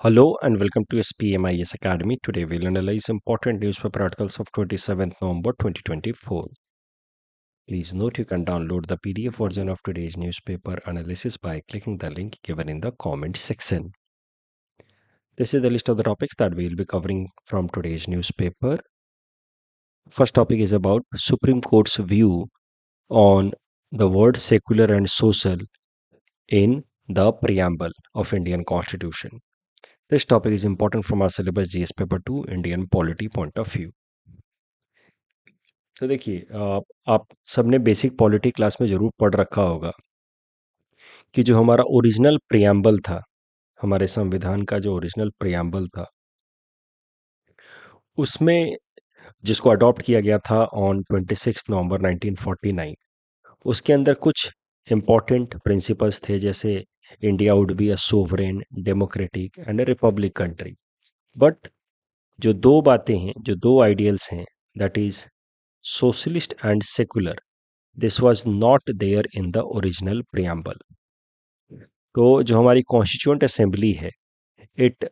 Hello and welcome to SPMIS Academy. Today we'll analyze important newspaper articles of 27th November 2024. Please note you can download the PDF version of today's newspaper analysis by clicking the link given in the comment section. This is the list of the topics that we'll be covering from today's newspaper. First topic is about Supreme Court's view on the word secular and social in the preamble of Indian Constitution. This topic is important from our syllabus GS paper 2 Indian polity point of view. तो देखिए आप सबने basic polity class में ज़रूर पढ़ रखा होगा कि जो हमारा ओरिजिनल प्रियम्बल था, हमारे संविधान का जो ओरिजिनल प्रियम्बल था, उसमें जिसको अडॉप्ट किया गया था ऑन 26 नवंबर 1949, उसके अंदर कुछ इम्पॉर्टेंट प्रिंसिपल्स थे, जैसे India would be a sovereign democratic and a republic country. But जो दो बातें हैं, जो दो आइडियल्स हैं, that is socialist and secular, this was not there in the original preamble. तो जो हमारी कॉन्स्टिट्यूएंट असेंबली है, it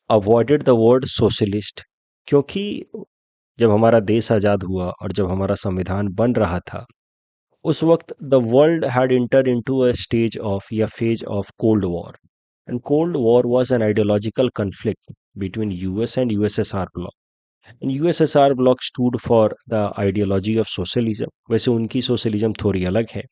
avoided the word socialist, क्योंकि जब हमारा देश आज़ाद हुआ और जब हमारा संविधान बन रहा था, उस वक्त the world had enter into a stage of या phase of cold war, and cold war was an ideological conflict between US and USSR bloc. And USSR bloc stood for the ideology of socialism. वैसे उनकी socialism थोड़ी अलग है,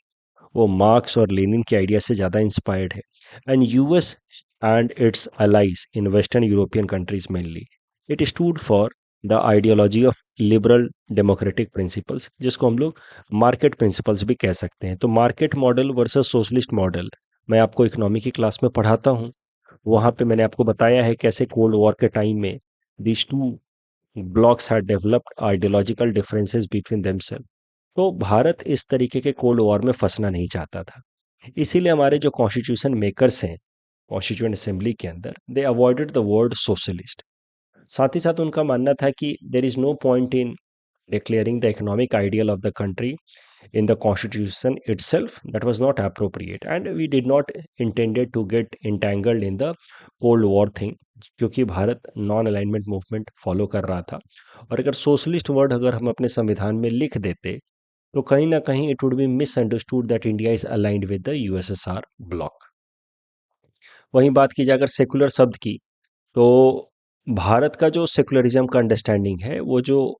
वो marks और Lenin के idea से ज़्यादा इंस्पायर्ड है। And US and its allies in western European countries mainly, it stood for the ideology of liberal democratic principles, जिसको हम लोग मार्केट प्रिंसिपल्स भी कह सकते हैं। तो market model versus socialist model मैं आपको इकोनॉमी की क्लास में पढ़ाता हूँ। वहाँ पे मैंने आपको बताया है कैसे कोल्ड वॉर के टाइम में these two blocks had developed ideological differences between themselves. तो भारत इस तरीके के कोल्ड वॉर में फंसना नहीं चाहता था। इसीलिए हमारे जो कॉन्स्टिट्यूशन मेकर्स हैं कॉन्स्टिट्यूएंट असेंबली के अंदर, they avoided the word socialist. साथ ही साथ उनका मानना था कि there is no point in declaring the economic ideal of the country in the constitution itself. That was not appropriate, and we did not intended to get entangled in the cold war thing, क्योंकि Bharat non alignment movement follow कर रहा था। और अगर socialist word अगर हम अपने संविधान में लिख देते, तो कहीं ना कहीं it would B misunderstood that India is aligned with the USSR block. वहीं बात की जाए अगर सेकुलर शब्द की, तो भारत का जो सेकुलरिज्म का अंडरस्टैंडिंग है, वो जो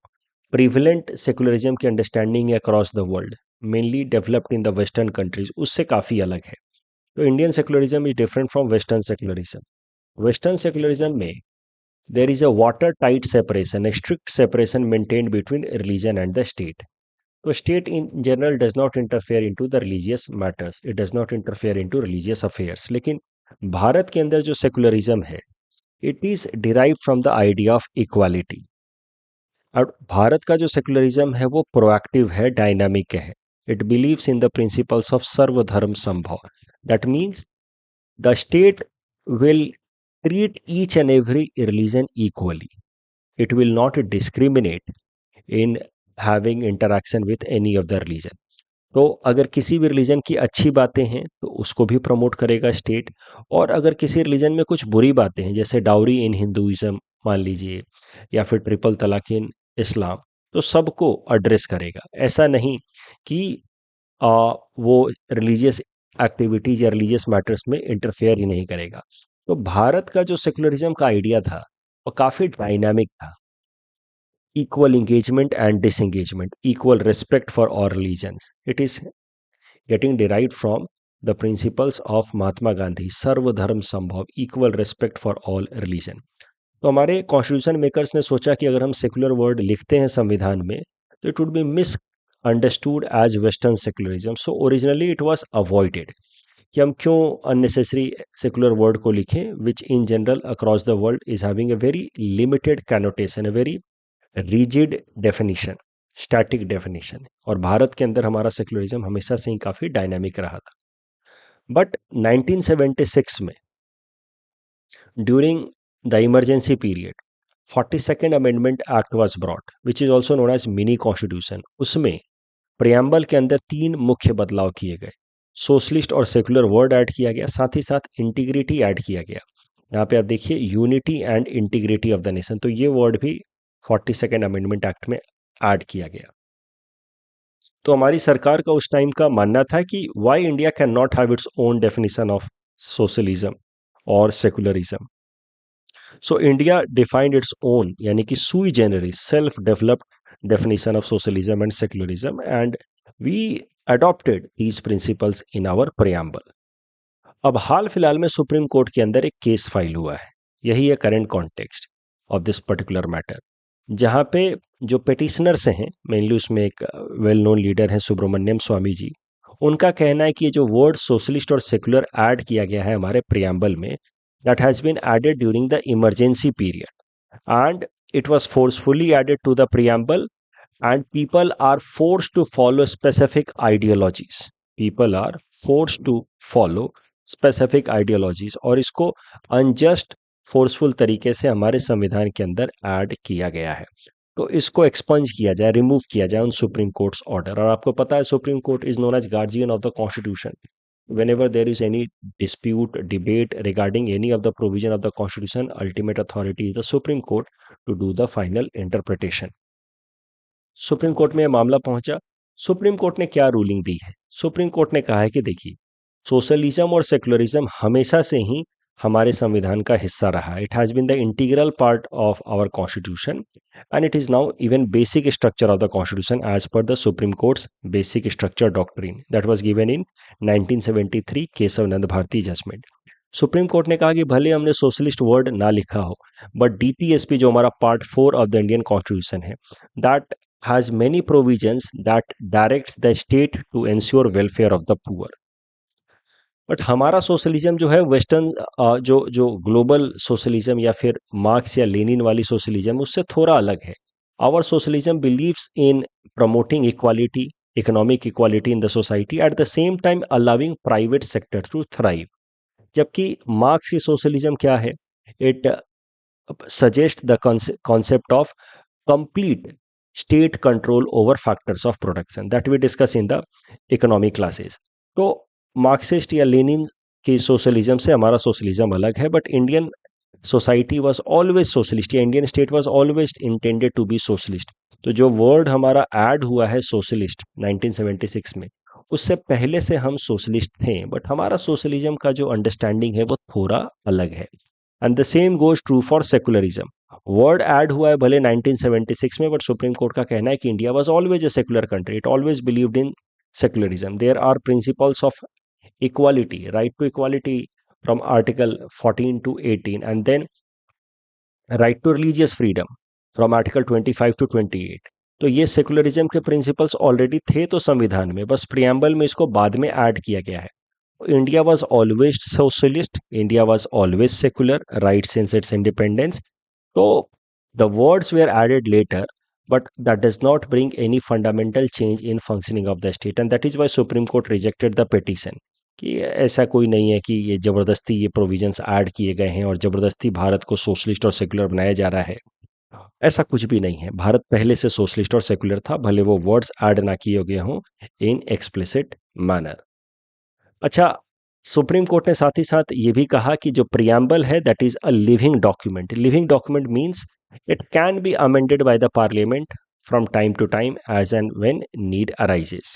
प्रिविलेंट सेकुलरिज्म की अंडरस्टैंडिंग है across the world, mainly developed in the western countries, उससे काफ़ी अलग है। तो Indian secularism is different from western secularism. Western secularism में there is a water tight separation, a strict separation maintained between religion and the state. तो state in general does not interfere into the religious matters, it does not interfere into religious affairs. लेकिन भारत के अंदर जो secularism है, it is derive from the idea of equality. और भारत का जो सेकुलरिज्म है वो प्रोएक्टिव है, डायनामिक है। It believes in the principles of सर्वधर्म संभव। That means the state will treat each and every religion equally. It will not discriminate in having interaction with any of the religion. तो अगर किसी भी religion की अच्छी बातें हैं तो उसको भी प्रमोट करेगा स्टेट, और अगर किसी रिलीजन में कुछ बुरी बातें हैं, जैसे डाउरी इन हिंदुइज्म मान लीजिए, या फिर ट्रिपल तलाक इन इस्लाम, तो सबको एड्रेस करेगा। ऐसा नहीं कि वो रिलीजियस एक्टिविटीज या रिलीजियस मैटर्स में इंटरफेयर ही नहीं करेगा। तो भारत का जो सेकुलरिज्म का आइडिया था वो काफ़ी डायनामिक था। equal engagement and disengagement, equal respect for all religions. It is getting derived from the principles of Mahatma Gandhi, सर्वधर्म संभव, equal respect for all religion. तो हमारे कॉन्स्टिट्यूशन मेकर्स ने सोचा कि अगर हम सेकुलर वर्ड लिखते हैं संविधान में, तो it would be misunderstood as western secularism, so originally it was avoided. कि हम क्यों अननेसेसरी सेकुलर वर्ड को लिखें, which in general across the world is having a very limited connotation, a very rigid definition, static definition. और भारत के अंदर हमारा सेकुलरिज्म हमेशा से ही काफ़ी डायनामिक रहा था। बट 1976 में during the emergency period 42nd amendment act was brought, which is also known as mini constitution. उसमें प्रियम्बल के अंदर 3 मुख्य बदलाव किए गए। सोशलिस्ट और सेकुलर वर्ड ऐड किया गया, साथ ही साथ इंटीग्रिटी ऐड किया गया। यहाँ पे आप देखिए unity and integrity of the nation, तो ये वर्ड भी 42nd अमेंडमेंट एक्ट में ऐड किया गया। तो हमारी सरकार का उस टाइम का मानना था कि why India can not have its own definition of socialism और secularism. So India defined its own, यानी कि sui generis self developed definition of socialism and secularism, and we adopted these principles in our preamble. अब हाल फिलहाल में supreme court के अंदर एक case file हुआ है, यही है current context of this particular matter, जहां पे जो पेटिशनर्स हैं, मेनली उसमें एक वेल नोन लीडर है सुब्रमण्यम स्वामी जी, उनका कहना है कि ये जो वर्ड सोशलिस्ट और सेकुलर ऐड किया गया है हमारे प्रियम्बल में, that has been added during the emergency period and it was forcefully added to the preamble, and people are forced to follow specific ideologies. People are forced to follow specific ideologies, और इसको unjust forceful तरीके से हमारे संविधान के अंदर add किया गया है। तो इसको एक्सपंज किया जाए, रिमूव किया जाए उन सुप्रीम कोर्ट्स ऑर्डर। और आपको पता है supreme court is known as guardian of the constitution. whenever there is any dispute, debate regarding any of the provision of the constitution, ultimate authority is the Supreme Court to do the final interpretation. Supreme court में यह मामला पहुंचा। Supreme court ने क्या ruling दी है? Supreme court ने कहा है कि देखिए, सोशलिज्म और सेकुलरिज्म हमेशा से ही हमारे संविधान का हिस्सा रहा है। It has been the integral part of our constitution and it is now even basic structure of the constitution as per the supreme court's basic structure doctrine that was given in 1973 Kesavananda Bharati judgment. Supreme court ने कहा कि भले हमने socialist word ना लिखा हो, but DPSP जो हमारा part 4 of the Indian constitution है, that has many provisions that directs the state to ensure welfare of the poor. But हमारा सोशलिज्म जो है वेस्टर्न, जो जो ग्लोबल सोशलिज्म या फिर मार्क्स या लेनिन वाली सोशलिज्म, उससे थोड़ा अलग है। Our socialism believes in promoting equality, economic equality in the society, at the same time allowing private sector to thrive. जबकि मार्क्स की सोशलिज्म क्या है? It suggest the concept of complete state control over factors of production that we discuss in the economic classes. तो Marxist या Lenin की socialism से हमारा socialism अलग है, but Indian society was always socialist, या Indian state was always intended to be socialist. तो जो वर्ड हमारा ऐड हुआ है सोशलिस्ट 1976 में, उससे पहले से हम सोशलिस्ट थे, बट हमारा सोशलिज्म का जो अंडरस्टैंडिंग है वो थोड़ा अलग है। And the same goes true for secularism. Word add हुआ है भले 1976 में, बट सुप्रीम कोर्ट का कहना है कि India was always a secular country, it always believed in secularism. There are principles of equality, right to equality from Article 14 to 18, and then right to religious freedom from Article 25 to 28. तो ये secularism के principles already थे तो संविधान में, बस preamble में इसको बाद में ऐड किया गया है। India was always socialist, India was always secular, right since its independence. So the words were added later, but that does not bring any fundamental change in functioning of the state, and that is why Supreme Court rejected the petition कि ऐसा कोई नहीं है कि ये ज़बरदस्ती ये provisions add किए गए हैं और ज़बरदस्ती भारत को सोशलिस्ट और सेकुलर बनाया जा रहा है। ऐसा कुछ भी नहीं है। भारत पहले से सोशलिस्ट और सेकुलर था, भले वो वर्ड्स ऐड ना किए गए हों इन एक्सप्लिसिट मैनर। अच्छा, सुप्रीम कोर्ट ने साथ ही साथ ये भी कहा कि जो प्रियम्बल है that is a living document. Living document means it can be amended by the parliament from time to time as and when need arises.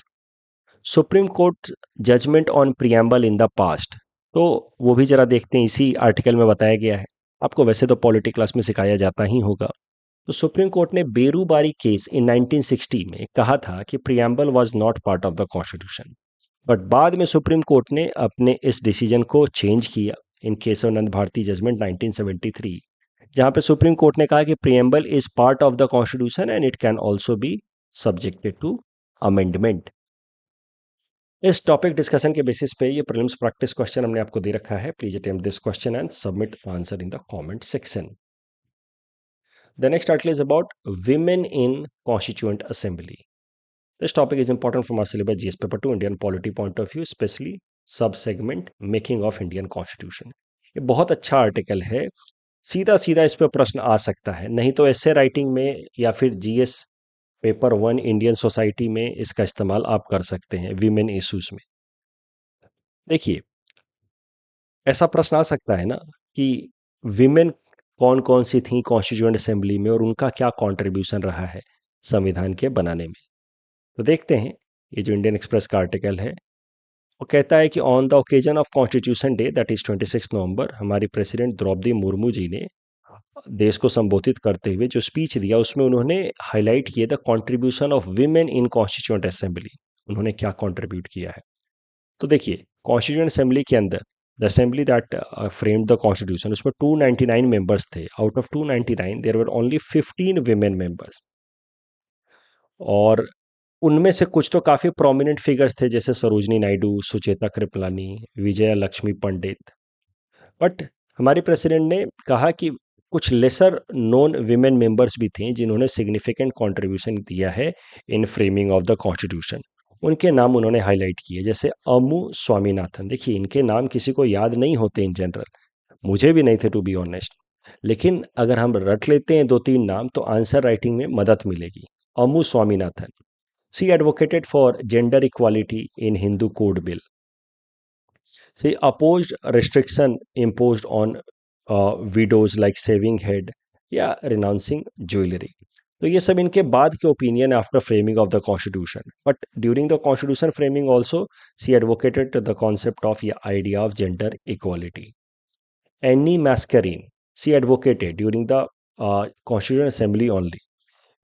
Supreme court judgment on preamble in the past, तो वो भी जरा देखते हैं, इसी article में बताया गया है। आपको वैसे तो पॉलिटी क्लास में सिखाया जाता ही होगा। तो सुप्रीम कोर्ट ने बेरूबारी केस इन 1960 में कहा था कि preamble was not part of the constitution, but बाद में सुप्रीम कोर्ट ने अपने इस डिसीजन को चेंज किया in Kesavananda Bharati judgment 1973, जहां पे सुप्रीम कोर्ट ने कहा कि preamble is part of the constitution and it can also be subjected to amendment. इस टॉपिक डिस्कशन के बेसिस पे ये प्रीलिम्स प्रैक्टिस क्वेश्चन हमने आपको दे रखा है। Please attempt this question and submit answer in the comment section. The next article is about women in constituent assembly. This topic is important from our syllabus GS paper 2 Indian polity point of view, especially sub segment making of Indian constitution. ये बहुत अच्छा article है, सीधा सीधा इस पर प्रश्न आ सकता है, नहीं तो ऐसे राइटिंग में या फिर जीएस पेपर 1 इंडियन सोसाइटी में इसका इस्तेमाल आप कर सकते हैं विमेन इश्यूज में। देखिए, ऐसा प्रश्न आ सकता है ना कि विमेन कौन कौन सी थी कॉन्स्टिट्यूएंट असेंबली में और उनका क्या कंट्रीब्यूशन रहा है संविधान के बनाने में। तो देखते हैं, ये जो इंडियन एक्सप्रेस का आर्टिकल है वो कहता है कि on the occasion of constitution day that is 26 नवंबर, हमारी प्रेसिडेंट द्रौपदी मुर्मू जी ने देश को संबोधित करते हुए जो स्पीच दिया उसमें उन्होंने हाईलाइट किया the contribution of women in constituent assembly. उन्होंने क्या कंट्रीब्यूट किया है। तो देखिए, कॉन्स्टिट्यूएंट असेंबली के अंदर the assembly that framed the constitution, उसमें 299 मेंबर्स थे। Out of 299 there were only 15 women members. और उनमें से कुछ तो काफी प्रोमिनेंट फिगर्स थे जैसे सरोजनी नायडू, सुचेता कृपलानी, विजया लक्ष्मी पंडित। बट हमारे प्रेसिडेंट ने कहा कि कुछ लेसर नोन विमेन मेंबर्स भी थे जिन्होंने सिग्निफिकेंट कंट्रीब्यूशन दिया है इन फ्रेमिंग ऑफ द कॉन्स्टिट्यूशन। उनके नाम उन्होंने हाईलाइट किए, जैसे अमू स्वामीनाथन। देखिए, इनके नाम किसी को याद नहीं होते इन जनरल, मुझे भी नहीं थे टू बी ऑनेस्ट, लेकिन अगर हम रट लेते हैं दो तीन नाम तो आंसर राइटिंग में मदद मिलेगी। Ammu Swaminathan, she advocated for gender equality in Hindu code bill. She opposed restriction imposed on widows like saving head या renouncing jewelry। तो ये सब इनके बाद के opinion after framing of the constitution. But during the constitution framing also she advocated the concept of या idea of gender equality. Annie Mascarene, she advocated during the constitution assembly only.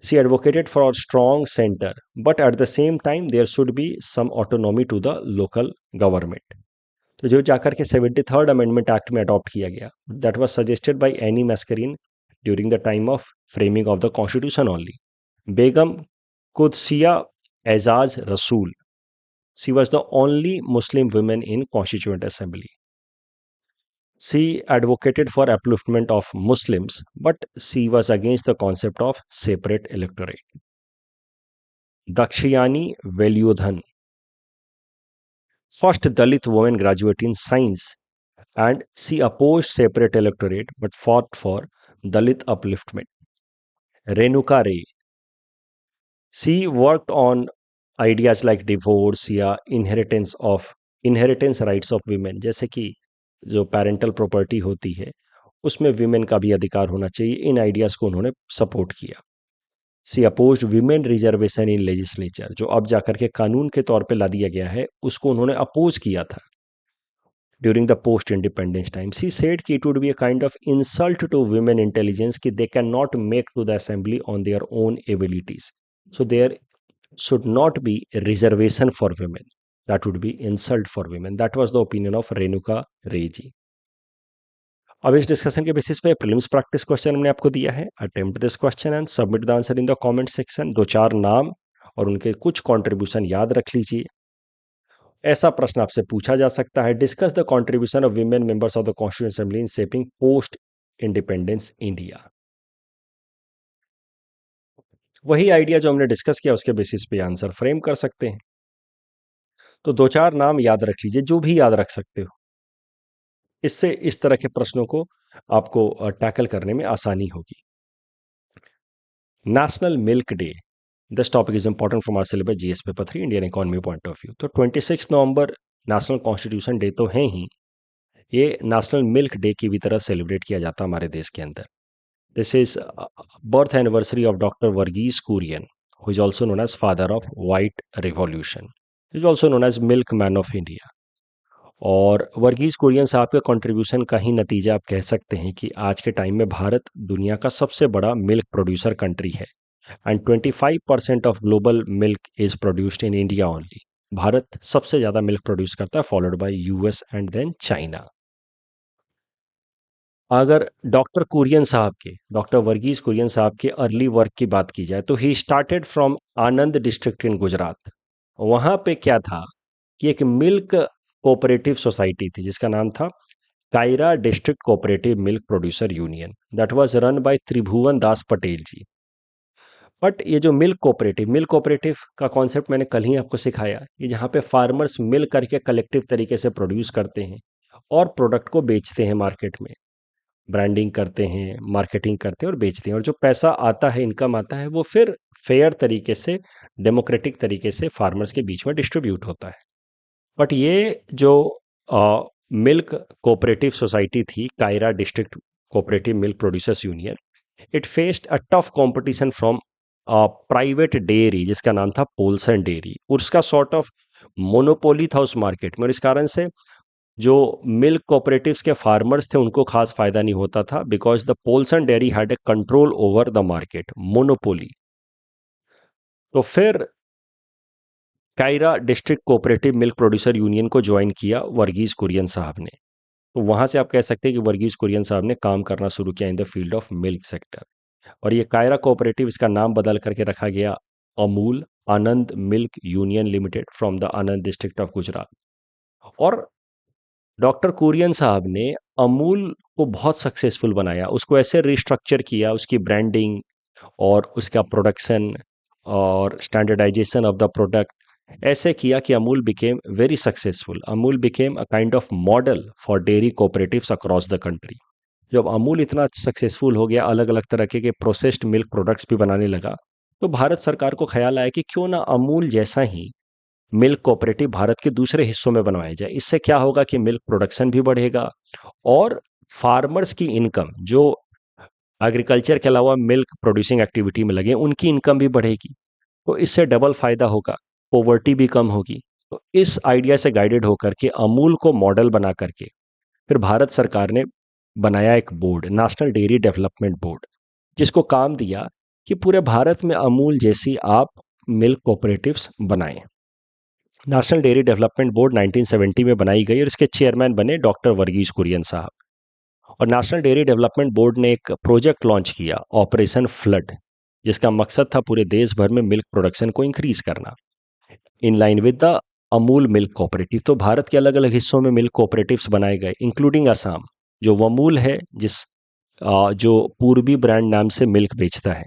She advocated for a strong center, but at the same time there should be some autonomy to the local government। तो जो जाकर के 73rd amendment act में adopt किया गया, that was suggested by Annie Mascarene during the time of framing of the constitution only. Begum Qudsia Aizaz Rasul, she was the only Muslim women in constituent assembly. She advocated for upliftment of Muslims but she was against the concept of separate electorate. Dakshayani Velayudhan, first Dalit women graduate in science, and she opposed separate electorate but fought for Dalit upliftment. Renuka Ray, she worked on ideas like divorce या inheritance rights of women, जैसे कि जो parental property होती है उसमें women का भी अधिकार होना चाहिए। इन आइडियाज को उन्होंने सपोर्ट किया। She opposed women reservation in legislature, जो अब जाकर के कानून के तौर पे ला दिया गया है, उसको उन्होंने अपोज किया था during the post-independence time. She said कि it would be a kind of insult to women intelligence कि they cannot make to the assembly on their own abilities. So there should not be a reservation for women. That would be insult for women. That was the opinion of Renuka Ray जी। अब इस discussion के basis पे prelims practice question हमने आपको दिया है। Attempt this question and submit the answer in the comment section. दो चार नाम और उनके कुछ कंट्रीब्यूशन याद रख लीजिए। ऐसा प्रश्न आपसे पूछा जा सकता है, discuss the contribution of women members of the constituent assembly in shaping post independence India. वही आइडिया जो हमने डिस्कस किया उसके बेसिस पे आंसर फ्रेम कर सकते हैं। तो दो चार नाम याद रख लीजिए, जो भी याद रख सकते हो। इससे इस तरह के प्रश्नों को आपको टैकल करने में आसानी होगी। National milk day, this topic is important from our syllabus GS paper 3 Indian economy point of view. तो 26 नवंबर नेशनल कॉन्स्टिट्यूशन डे तो है ही, ये नेशनल मिल्क डे की भी तरह सेलिब्रेट किया जाता है हमारे देश के अंदर। This is birth anniversary of doctor Verghese Kurien, who is also known as father of white revolution, is also known as milk man of India. और वर्गीज कुरियन साहब के कंट्रीब्यूशन का ही नतीजा आप कह सकते हैं कि आज के टाइम में भारत दुनिया का सबसे बड़ा मिल्क प्रोड्यूसर कंट्री है and 25% of global milk is produced in India only. Bharat सबसे ज्यादा मिल्क प्रोड्यूस करता है, followed by US and then China. अगर डॉक्टर वर्गीज कुरियन साहब के अर्ली वर्क की बात की जाए तो he started from Anand district in Gujarat. वहां पे क्या था कि एक मिल्क कोऑपरेटिव सोसाइटी थी जिसका नाम था Kaira district cooperative milk producer union, that was run by Tribhuvandas Patel ji. But ये जो मिल्क कोऑपरेटिव का कॉन्सेप्ट मैंने कल ही आपको सिखाया, कि जहाँ पे फार्मर्स मिल करके कलेक्टिव तरीके से प्रोड्यूस करते हैं और प्रोडक्ट को बेचते हैं मार्केट में, ब्रांडिंग करते हैं, मार्केटिंग करते हैं और बेचते हैं, और जो पैसा आता है, इनकम आता है, वो फिर फेयर तरीके से, डेमोक्रेटिक तरीके से फार्मर्स के बीच में डिस्ट्रीब्यूट होता है। बट ये जो मिल्क कोऑपरेटिव सोसाइटी थी Kaira district cooperative milk producers union, it faced a tough competition from private dairy जिसका नाम था पोल्सन डेयरी, और उसका सॉर्ट ऑफ मोनोपोली था उस मार्केट में, और इस कारण से जो मिल्क कोऑपरेटिव्स के फार्मर्स थे उनको खास फायदा नहीं होता था, because the Polson dairy had a control over the market, monopoly. तो फिर Kaira district cooperative milk producer union को ज्वाइन किया वर्गीज कुरियन साहब ने। तो वहां से आप कह सकते हैं कि वर्गीज कुरियन साहब ने काम करना शुरू किया in the field of milk sector. और ये कायरा कोऑपरेटिव, इसका नाम बदल करके रखा गया Amul Anand milk union limited from the Anand district of Gujarat. और डॉक्टर कुरियन साहब ने अमूल को बहुत सक्सेसफुल बनाया, उसको ऐसे रिस्ट्रक्चर किया, उसकी ब्रांडिंग और उसका प्रोडक्शन और स्टैंडर्डाइजेशन ऑफ द प्रोडक्ट ऐसे किया कि Amul became very successful. Amul became a kind of model for dairy cooperatives across the country. जब अमूल इतना सक्सेसफुल हो गया, अलग अलग तरह के प्रोसेस्ड मिल्क प्रोडक्ट्स भी बनाने लगा, तो भारत सरकार को ख्याल आया कि क्यों ना अमूल जैसा ही मिल्क कोऑपरेटिव भारत के दूसरे हिस्सों में बनवाया जाए। इससे क्या होगा कि मिल्क प्रोडक्शन भी बढ़ेगा और फार्मर्स की इनकम, जो एग्रीकल्चर के अलावा मिल्क प्रोड्यूसिंग एक्टिविटी में लगे, उनकी इनकम भी बढ़ेगी। तो इससे डबल फायदा होगा, पॉवर्टी भी कम होगी। तो इस आइडिया से गाइडेड होकर के अमूल को मॉडल बना करके फिर भारत सरकार ने बनाया एक board, national dairy development board, जिसको काम दिया कि पूरे भारत में अमूल जैसी आप मिल्क कोऑपरेटिव्स बनाएं। नेशनल डेयरी डेवलपमेंट बोर्ड 1970 में बनाई गई और इसके चेयरमैन बने डॉक्टर वर्गीज कुरियन साहब। और नेशनल डेयरी डेवलपमेंट बोर्ड ने एक प्रोजेक्ट लॉन्च किया, ऑपरेशन फ्लड, जिसका मकसद था पूरे देश भर में मिल्क प्रोडक्शन को इंक्रीज करना in line with the Amul milk cooperative. तो भारत के अलग अलग हिस्सों में मिल्क कोऑपरेटिव्स बनाए गए, इंक्लूडिंग असम, जो वमूल है, जो पूर्वी ब्रांड नाम से मिल्क बेचता है,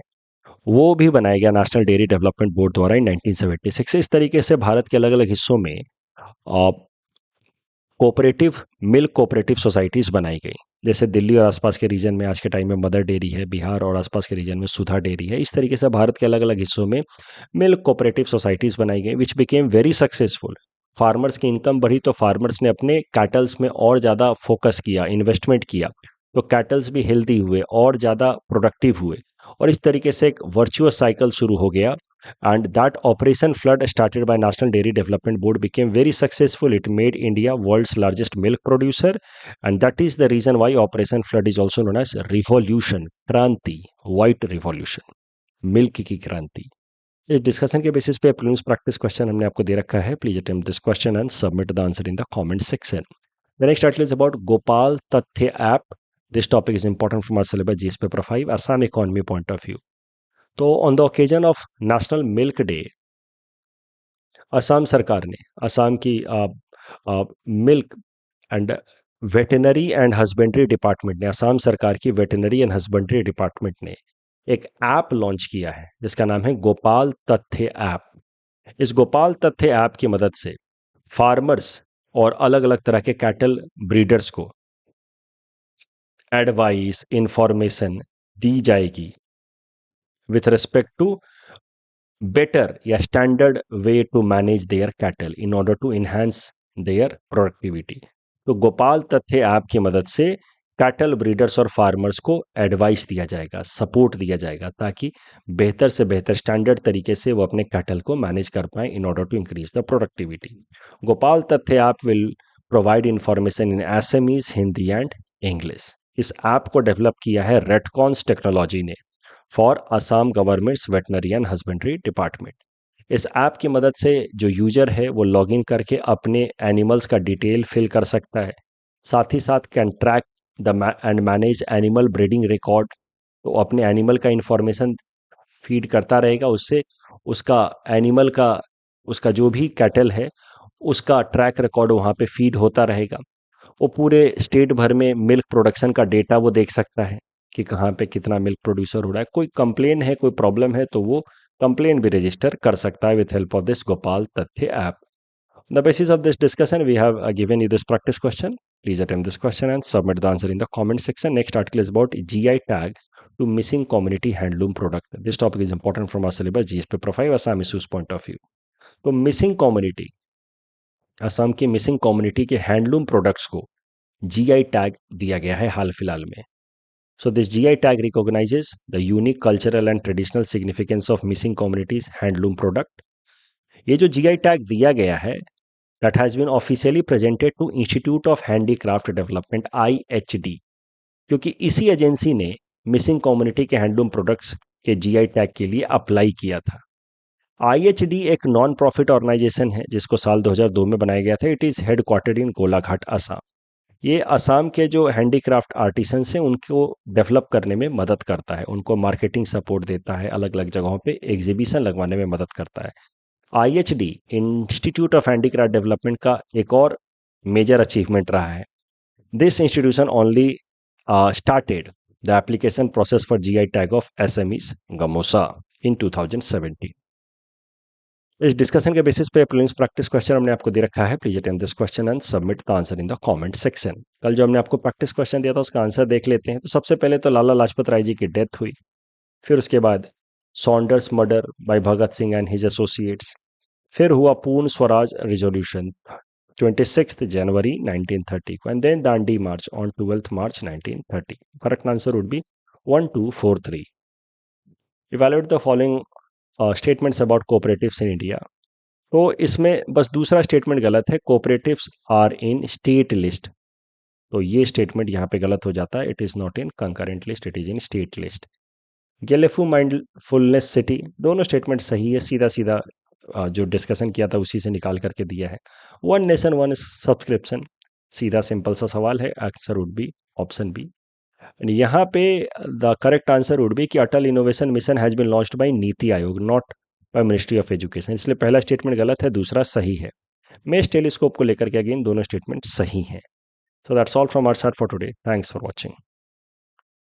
वो भी बनाया गया नेशनल डेयरी डेवलपमेंट बोर्ड द्वारा इन 1976। इस तरीके से भारत के अलग अलग हिस्सों में कोऑपरेटिव मिल्क कोऑपरेटिव सोसाइटीज बनाई गई। जैसे दिल्ली और आसपास के रीजन में आज के टाइम में मदर डेयरी है, बिहार और आसपास के रीजन में सुधा डेयरी है। इस तरीके से भारत के अलग अलग हिस्सों में मिल्क कोऑपरेटिव सोसाइटीज बनाई गई, which became very successful. Farmers की इनकम बढ़ी तो फार्मर्स ने अपने कैटल्स में और ज़्यादा फोकस किया, इन्वेस्टमेंट किया, तो कैटल्स भी हेल्दी हुए और ज़्यादा प्रोडक्टिव हुए। और इस तरीके से एक वर्चुअस साइकिल शुरू हो गया। And that operation flood started by national dairy development board became very successful. It made India world's largest milk producer, and that is the reason why operation flood is also known as revolution, क्रांति, white revolution, milk की क्रांति। इस discussion के basis पे prelims practice question हमने आपको दे रखा है। Please attempt this question and submit the answer in the comment section. The next article is about Gopal तथ्य app. This topic is important from our syllabus GS paper 5 Assam economy point of view. तो on the occasion of national milk day, Assam सरकार ने, असम की milk and veterinary and husbandry department ने, असम सरकार की veterinary and husbandry department ने एक app launch किया है जिसका नाम है गोपाल तथ्य ऐप। इस गोपाल तथ्य ऐप की मदद से फार्मर्स और अलग अलग तरह के कैटल ब्रीडर्स को एडवाइस, इंफॉर्मेशन दी जाएगी विथ रिस्पेक्ट टू better या standard way to manage their cattle in order to enhance their productivity. तो गोपाल तथ्य ऐप की मदद से कैटल ब्रीडर्स और फार्मर्स को एडवाइस दिया जाएगा, सपोर्ट दिया जाएगा, ताकि बेहतर से बेहतर स्टैंडर्ड तरीके से वो अपने कैटल को मैनेज कर पाए in order to increase the productivity. Gopal तथ्य app will provide information in Assamese, Hindi and English. इस ऐप को डेवलप किया है रेडकॉन्स टेक्नोलॉजी ने for Assam government's veterinary and husbandry department. इस ऐप की मदद से जो यूजर है वो लॉगिन करके अपने एनिमल्स का डिटेल फिल कर सकता है, साथ ही साथ can track the end manage animal breeding record. तो अपने एनिमल का इंफॉर्मेशन फीड करता रहेगा, उससे उसका एनिमल का, उसका जो भी कैटल है उसका ट्रैक रिकॉर्ड वहाँ पे फीड होता रहेगा। वो पूरे स्टेट भर में मिल्क प्रोडक्शन का डेटा वो देख सकता है कि कहाँ पे कितना मिल्क प्रोड्यूसर हो रहा है। कोई कंप्लेन है, कोई प्रॉब्लम है, तो वो कंप्लेन भी रजिस्टर कर सकता है with help of this Gopal तथ्य app. The basis of this discussion we have given you this practice question. Please attempt this question and submit the answer in the comment section. Next article is about GI tag to Mising community handloom product. This topic is important from our syllabus GS paper 5 Assam issues point of view. तो Mising community, Assam की Mising community के handloom products को GI tag दिया गया है हाल फिलहाल में। So this GI tag recognizes the unique cultural and traditional significance of missing communities handloom product. ये जो GI टैग दिया गया है, that has been officially presented to Institute of Handicraft Development IHD, क्योंकि इसी एजेंसी ने मिसिंग कम्युनिटी के handloom products के GI टैग के लिए अप्लाई किया था। IHD एक नॉन प्रॉफिट ऑर्गेनाइजेशन है जिसको साल 2002 में बनाया गया था। It is headquartered in Golaghat, Assam. ये असम के जो हैंडीक्राफ्ट आर्टिसंस हैं उनको डेवलप करने में मदद करता है, उनको मार्केटिंग सपोर्ट देता है, अलग अलग जगहों पे एग्जीबिशन लगवाने में मदद करता है। IHD institute of handicraft development का एक और मेजर अचीवमेंट रहा है। This institution only started the application process for GI tag of SMEs Gamosa in 2017. इस डिस्कशन के बेसिस पे प्रीलिम्स प्रैक्टिस क्वेश्चन हमने आपको दे रखा है। Please attempt this question and submit the answer in the comment section. कल जो हमने आपको प्रैक्टिस क्वेश्चन दिया था उसका आंसर देख लेते हैं। तो सबसे पहले तो लाला लाजपत राय जी की डेथ हुई, फिर उसके बाद Saunders murder by Bhagat Singh and his associates, फिर हुआ पूर्ण स्वराज रिजोल्यूशन 26 जनवरी 1930 को, and then Dandi march on 12 March 1930। Correct answer would be 1 2 4 3। Evaluate the following statements about cooperatives in India. तो इसमें बस दूसरा स्टेटमेंट गलत है, cooperatives are in state list. तो ये स्टेटमेंट यहाँ पे गलत हो जाता है। It is not in concurrent list, it is in state list. Gelephu mindfulness city, दोनों स्टेटमेंट सही है, सीधा सीधा जो डिस्कशन किया था उसी से निकाल करके दिया है। वन नेशन वन सब्सक्रिप्शन, सीधा सिंपल सा सवाल है, answer would be option B. यहाँ पे the correct answer would be कि Atal innovation mission has been launched by NITI Aayog, not by ministry of education. इसलिए पहला स्टेटमेंट गलत है, दूसरा सही है। मेष टेलीस्कोप को लेकर के अगेन दोनों स्टेटमेंट सही हैं। So that's all from our side for today. Thanks for watching.